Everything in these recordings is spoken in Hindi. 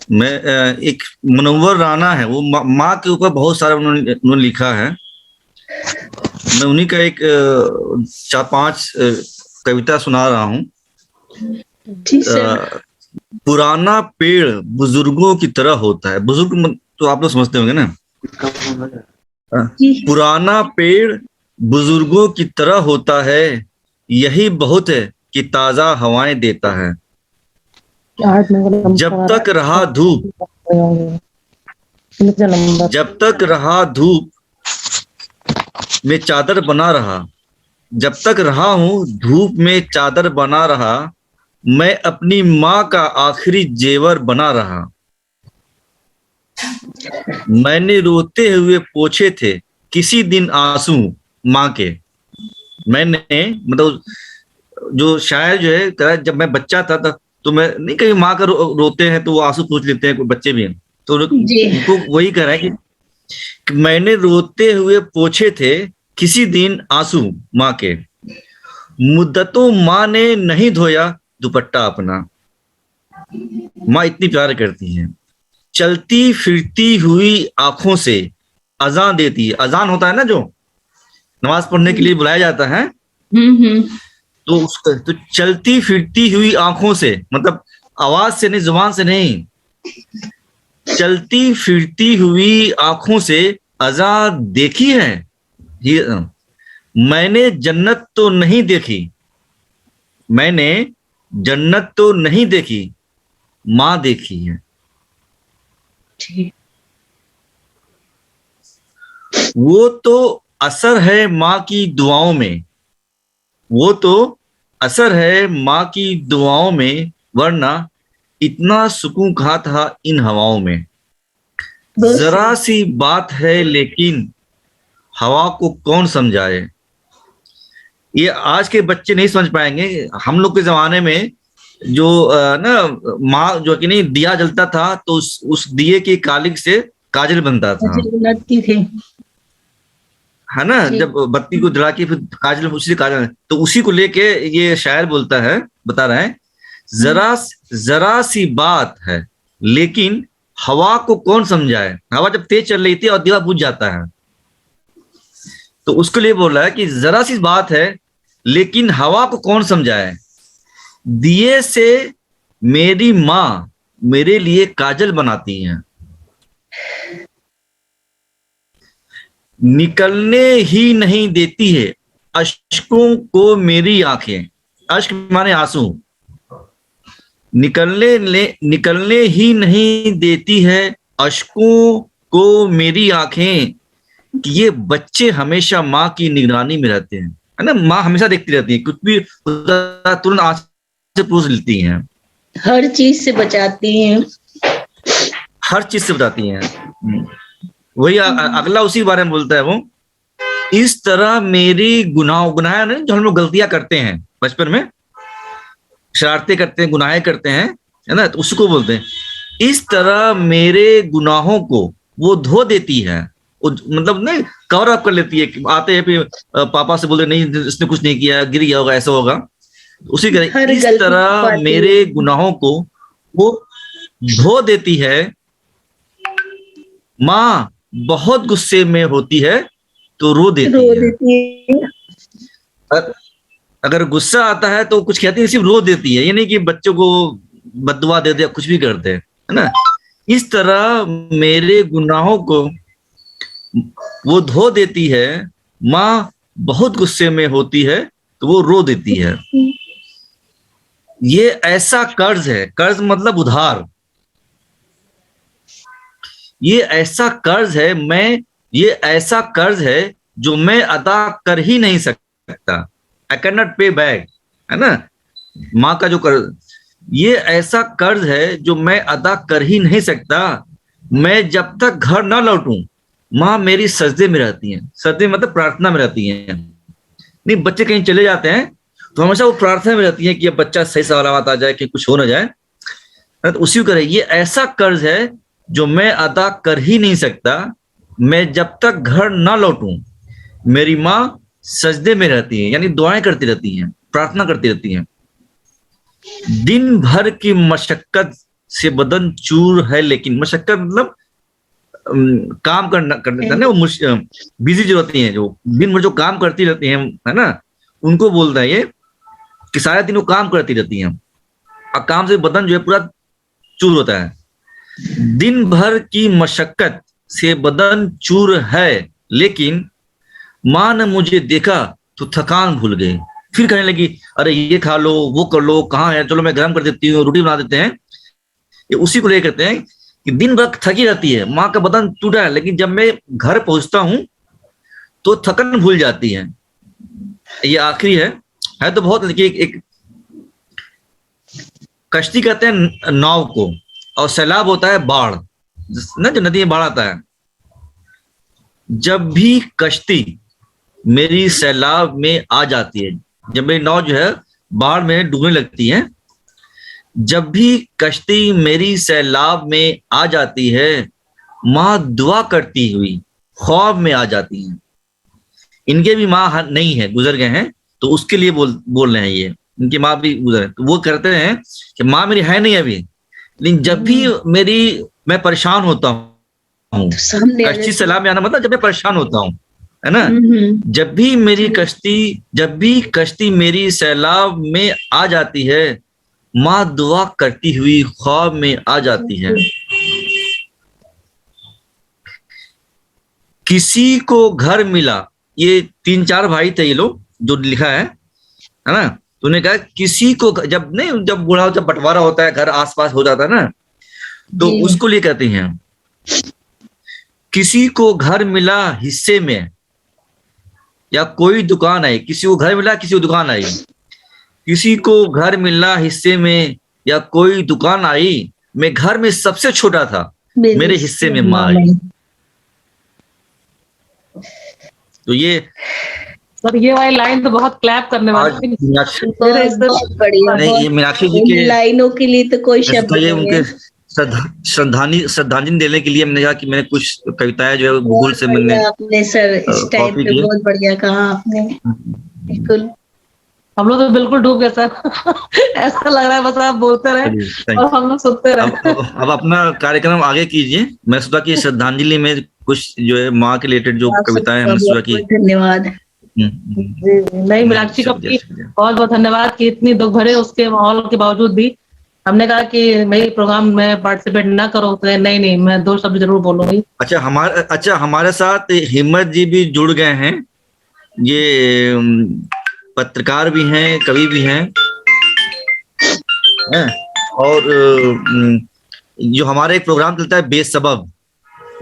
मैं एक मुनव्वर राना है, वो माँ के ऊपर बहुत सारा उन्होंने लिखा है। मैं उन्हीं का एक 4-5 कविता सुना रहा हूँ। जी सर। पुराना पेड़ बुजुर्गों की तरह होता है। बुजुर्ग तो आप लोग समझते होंगे ना। पुराना पेड़ बुजुर्गों की तरह होता है, यही बहुत है कि ताजा हवाएं देता है। जब तक रहा धूप, जब तक रहा धूप में चादर बना रहा, जब तक रहा हूं धूप में चादर बना रहा, मैं अपनी माँ का आखिरी जेवर बना रहा। मैंने रोते हुए पोंछे थे किसी दिन आंसू माँ के। मैंने मतलब जो शायर जो है कह रहा है, जब मैं बच्चा था तो मैं नहीं, कहीं माँ का रोते हैं तो वो आंसू पोंछ लेते हैं, कोई बच्चे भी हैं, तो उनको वही कह रहा है कि मैंने रोते हुए पोंछे थे किसी दिन आंसू माँ के, मुद्दतों माँ ने नहीं धोया दुपट्टा अपना। माँ इतनी प्यार करती है। चलती फिरती हुई आंखों से अजान देती है। अजान होता है ना, जो नमाज पढ़ने के लिए बुलाया जाता है। तो उसका तो चलती फिरती हुई आंखों से, मतलब आवाज से नहीं, जुबान से नहीं, चलती फिरती हुई आंखों से अजान देखी है। ये मैंने जन्नत तो नहीं देखी, मैंने जन्नत तो नहीं देखी, माँ देखी है। वो तो असर है माँ की दुआओं में, वो तो असर है माँ की दुआओं में, वरना इतना सुकून कहाँ था इन हवाओं में। जरा सी बात है लेकिन हवा को कौन समझाए। ये आज के बच्चे नहीं समझ पाएंगे। हम लोग के जमाने में जो ना माँ जो कि नहीं दिया जलता था, तो उस दिए की कालिक से काजल बनता था, है ना। जब बत्ती को जला के फिर काजल, उसी काजल, तो उसी को लेके ये शायर बोलता है, बता रहे हैं, जरा सी बात है लेकिन हवा को कौन समझाए। हवा जब तेज चल रही थी और दीवा बुझ जाता है, तो उसके लिए बोल रहा है कि जरा सी बात है लेकिन हवा को कौन समझाए। दिए से मेरी माँ मेरे लिए काजल बनाती हैं, निकलने ही नहीं देती है अश्कों को मेरी आंखें। अश्क माने आंसू। निकलने ही नहीं देती है अश्कों को मेरी आंखें, कि ये बच्चे हमेशा माँ की निगरानी में रहते हैं, है ना। माँ हमेशा देखती रहती है, कुछ भी तुरंत आंख से पूछ लेती हैं, हर चीज से बचाती हैं, हर चीज से बताती हैं। वही अगला उसी बारे में बोलता है वो, इस तरह मेरी गुनाह नहीं, जो हम लोग गलतियां करते हैं बचपन में, शरारतें करते हैं, गुनाहें करते हैं, है ना, तो उसको बोलते हैं, इस तरह मेरे गुनाहों को वो धो देती है। मतलब नहीं, कवर अप कर लेती है। आते हैं फिर पापा से बोलते नहीं इसने कुछ नहीं किया, गिर गया होगा, ऐसा होगा, उसी तरह इस तरह मेरे गुनाहों को वो धो देती है। माँ बहुत गुस्से में होती है तो रो देती है। अगर गुस्सा आता है तो कुछ कहती है, सिर्फ रो देती है, ये नहीं कि बच्चों को बददुआ दे दे, कुछ भी करते हैं, है ना। इस तरह मेरे गुनाहों को वो धो देती है। माँ बहुत गुस्से में होती है तो वो रो देती है। ये ऐसा कर्ज है, कर्ज मतलब उधार, ये ऐसा कर्ज है, ये ऐसा कर्ज है जो मैं अदा कर ही नहीं सकता। आई कैन नॉट पे बैक, है ना। माँ का जो कर्ज, ये ऐसा कर्ज है जो मैं अदा कर ही नहीं सकता। मैं जब तक घर ना लौटूं माँ मेरी सजदे में रहती हैं। सजदे मतलब प्रार्थना में रहती हैं। नहीं, बच्चे कहीं चले जाते हैं तो हमेशा वो प्रार्थना में रहती है कि अब बच्चा सही सलामत आ जाए, कि कुछ हो ना जाए। तो उसी को ये ऐसा कर्ज है जो मैं अदा कर ही नहीं सकता। मैं जब तक घर ना लौटूं मेरी माँ सजदे में रहती है, यानी दुआएं करती रहती हैं, प्रार्थना करती रहती हैं। दिन भर की मशक्कत से बदन चूर है, लेकिन मशक्कत मतलब काम करने ना, वो बिजी जो होती हैं, जो दिन भर जो काम करती रहती हैं, है ना, उनको बोलता है ये कि सारा दिन वो काम करती रहती हैं और काम से बदन जो है पूरा चूर होता है। दिन भर की मशक्कत से बदन चूर है, लेकिन माँ ने मुझे देखा तो थकान भूल गई। फिर कहने लगी, अरे ये खा लो, वो कर लो, कहाँ है, चलो मैं गर्म कर देती हूँ, रोटी बना देते हैं। ये उसी को लेकर कहते हैं कि दिन भर थकी रहती है, माँ का बदन टूटा है, लेकिन जब मैं घर पहुंचता हूँ तो थकन भूल जाती है। ये आखिरी है तो बहुत, देखिए एक कश्ती कहते हैं नाव को, और सैलाब होता है बाढ़ ना, जो नदी में बाढ़ आता है। जब भी कश्ती मेरी सैलाब में आ जाती है, जब मेरी नाव जो है बाढ़ में डूबने लगती है, जब भी कश्ती मेरी सैलाब में आ जाती है, माँ दुआ करती हुई ख्वाब में आ जाती हैं। इनके भी माँ नहीं है, गुजर गए हैं, तो उसके लिए बोल रहे हैं ये, इनकी माँ भी गुजर है, तो वो कहते हैं कि माँ मेरी है नहीं अभी, लेकिन जब भी मैं परेशान होता हूँ, कश्ती सैलाब में आना मतलब जब मैं परेशान होता हूँ, है ना, जब भी कश्ती मेरी सैलाब में आ जाती है, माँ दुआ करती हुई ख्वाब में आ जाती है। किसी को घर मिला, ये 3-4 भाई थे ये लोग जो लिखा है ना, तो उन्होंने कहा किसी को, जब बंटवारा होता है, घर आसपास हो जाता है ना, तो उसको लिए कहते हैं किसी को घर मिला हिस्से में, या कोई दुकान आई, किसी को घर मिला, किसी को दुकान आई, किसी को घर मिला हिस्से में या कोई दुकान आई, मैं घर में सबसे छोटा था, मेरे हिस्से में माँ आई। तो ये सर ये वाली लाइन तो बहुत क्लैप करने वाली है। बहुत बढ़िया, नहीं, ये मीनाक्षी जी के लाइनों के लिए तो कोई शब्द नहीं है। उनके श्रद्धांजलि देने के लिए मैंने कहा कि मैंने कुछ कविताएं जो है गूगल से मैंने आपने सर इस टाइप पे बहुत बढ़िया कहा आपने, बिल्कुल। हम लोग तो बिल्कुल डूब गए सर। ऐसा लग रहा है बस आप बोलते रहे और हम लोग सुनते रहे। अब अपना कार्यक्रम आगे कीजिए। मैं सोचा कि श्रद्धांजलि में कुछ जो है माँ के रिलेटेड जो कविताएं, हमने सोचा कि धन्यवाद। नहीं, मीनाक्षी को बहुत बहुत धन्यवाद कि इतनी दुख भरे उसके माहौल के बावजूद भी हमने कहा कि मेरे प्रोग्राम में पार्टिसिपेट ना करो, तो नहीं मैं 2 शब्द जरूर बोलूंगी। अच्छा हमारे साथ हिम्मत जी भी जुड़ गए हैं, ये पत्रकार भी हैं, कवि भी हैं, और जो हमारा एक प्रोग्राम चलता है बेसबब,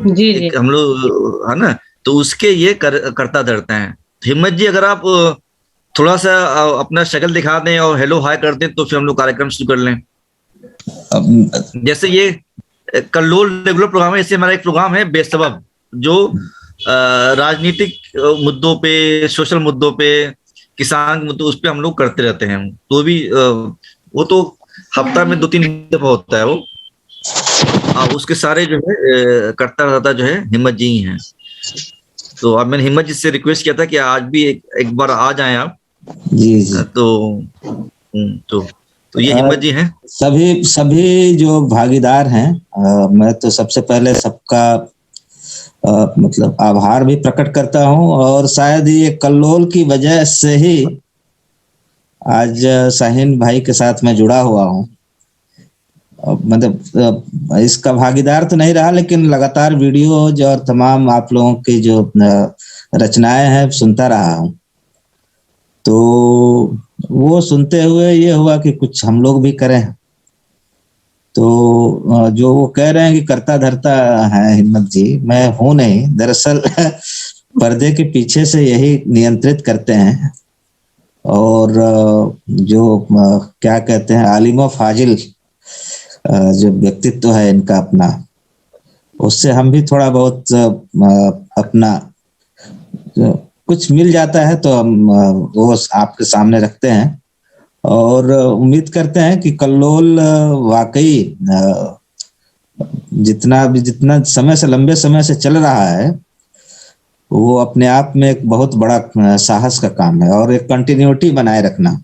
जी हम लोग, है ना, तो उसके ये करता धरते हैं। हिम्मत जी, अगर आप थोड़ा सा अपना शक्ल दिखा दें और हेलो हाय कर दें, तो फिर हम लोग कार्यक्रम शुरू कर लें। जैसे ये कल्लोल रेगुलर प्रोग्राम है, इससे हमारा एक प्रोग्राम है बेसबब, जो राजनीतिक मुद्दों पे, सोशल मुद्दों पे, किसान मुद्दों, उस पे हम लोग करते रहते हैं। तो भी वो तो हफ्ता में 2-3 दफा होता है वो, उसके सारे जो है करता रहता जो है हिम्मत जी ही हैं। तो अब मैंने हिम्मत जी से रिक्वेस्ट किया था कि आज भी एक बार आ जाएं आप। जी। तो ये हिम्मत जी हैं। सभी जो भागीदार हैं, मैं तो सबसे पहले सबका मतलब आभार भी प्रकट करता हूं, और शायद ये कल्लोल की वजह से ही आज शाहीन भाई के साथ मैं जुड़ा हुआ हूं। मतलब इसका भागीदार तो नहीं रहा, लेकिन लगातार वीडियोज और तमाम आप लोगों की जो रचनाएं हैं सुनता रहा हूं। तो वो सुनते हुए ये हुआ कि कुछ हम लोग भी करें। तो जो वो कह रहे हैं कि करता धरता है हिम्मत जी, मैं हूं नहीं, दरअसल पर्दे के पीछे से यही नियंत्रित करते हैं। और जो क्या कहते हैं, आलिम फाजिल जो व्यक्तित्व है इनका अपना, उससे हम भी थोड़ा बहुत अपना कुछ मिल जाता है, तो हम वो आपके सामने रखते हैं। और उम्मीद करते हैं कि कल्लोल वाकई जितना समय से, लंबे समय से चल रहा है, वो अपने आप में एक बहुत बड़ा साहस का काम है। और एक कंटिन्यूटी बनाए रखना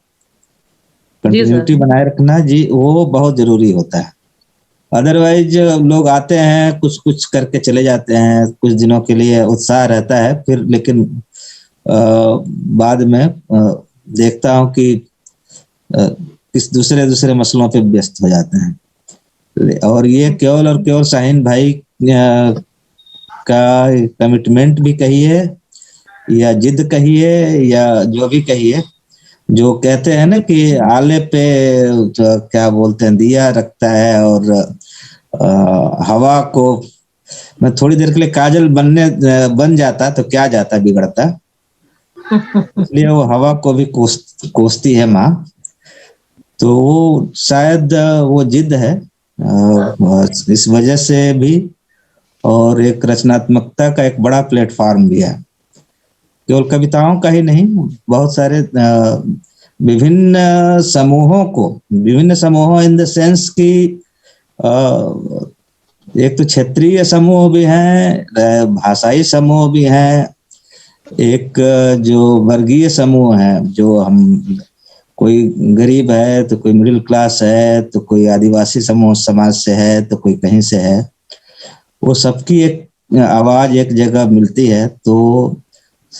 जी, वो बहुत जरूरी होता है। अदरवाइज लोग आते हैं, कुछ कुछ करके चले जाते हैं, कुछ दिनों के लिए उत्साह रहता है, फिर लेकिन बाद में देखता हूँ कि किस दूसरे दूसरे मसलों पे व्यस्त हो जाते हैं। और ये केवल और केवल शाहीन भाई का कमिटमेंट भी कहिए या जिद कहिए या जो भी कहिए, जो कहते हैं ना कि आले पे तो क्या बोलते हैं, दिया रखता है और हवा को, मैं थोड़ी देर के लिए काजल बन जाता तो क्या जाता बिगड़ता, इसलिए वो हवा को भी कोसती है माँ। तो वो शायद वो जिद है इस वजह से भी, और एक रचनात्मकता का एक बड़ा प्लेटफॉर्म भी है, केवल कविताओं का ही नहीं, बहुत सारे विभिन्न समूहों इन द सेंस की एक तो क्षेत्रीय समूह भी हैं, भाषाई समूह भी हैं, एक जो वर्गीय समूह है, जो हम कोई गरीब है तो कोई मिडिल क्लास है तो कोई आदिवासी समूह समाज से है तो कोई कहीं से है, वो सबकी एक आवाज एक जगह मिलती है तो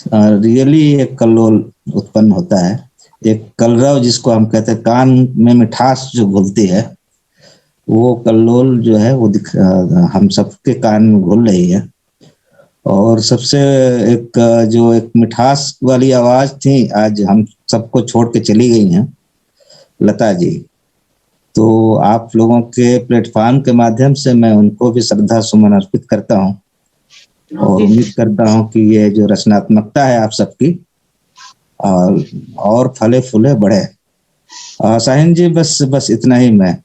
रियली एक कल्लोल उत्पन्न होता है, एक कलरव जिसको हम कहते हैं, कान में मिठास जो घुलती है, वो कल्लोल जो है वो हम सबके कान में घुल रही है। और सबसे एक जो एक मिठास वाली आवाज थी, आज हम सबको छोड़ के चली गई हैं, लता जी। तो आप लोगों के प्लेटफॉर्म के माध्यम से मैं उनको भी श्रद्धा सुमन अर्पित करता हूँ और उम्मीद करता हूँ कि ये जो रचनात्मकता है आप सबकी और फले फूले बढ़े। शाहीन जी बस इतना ही मैं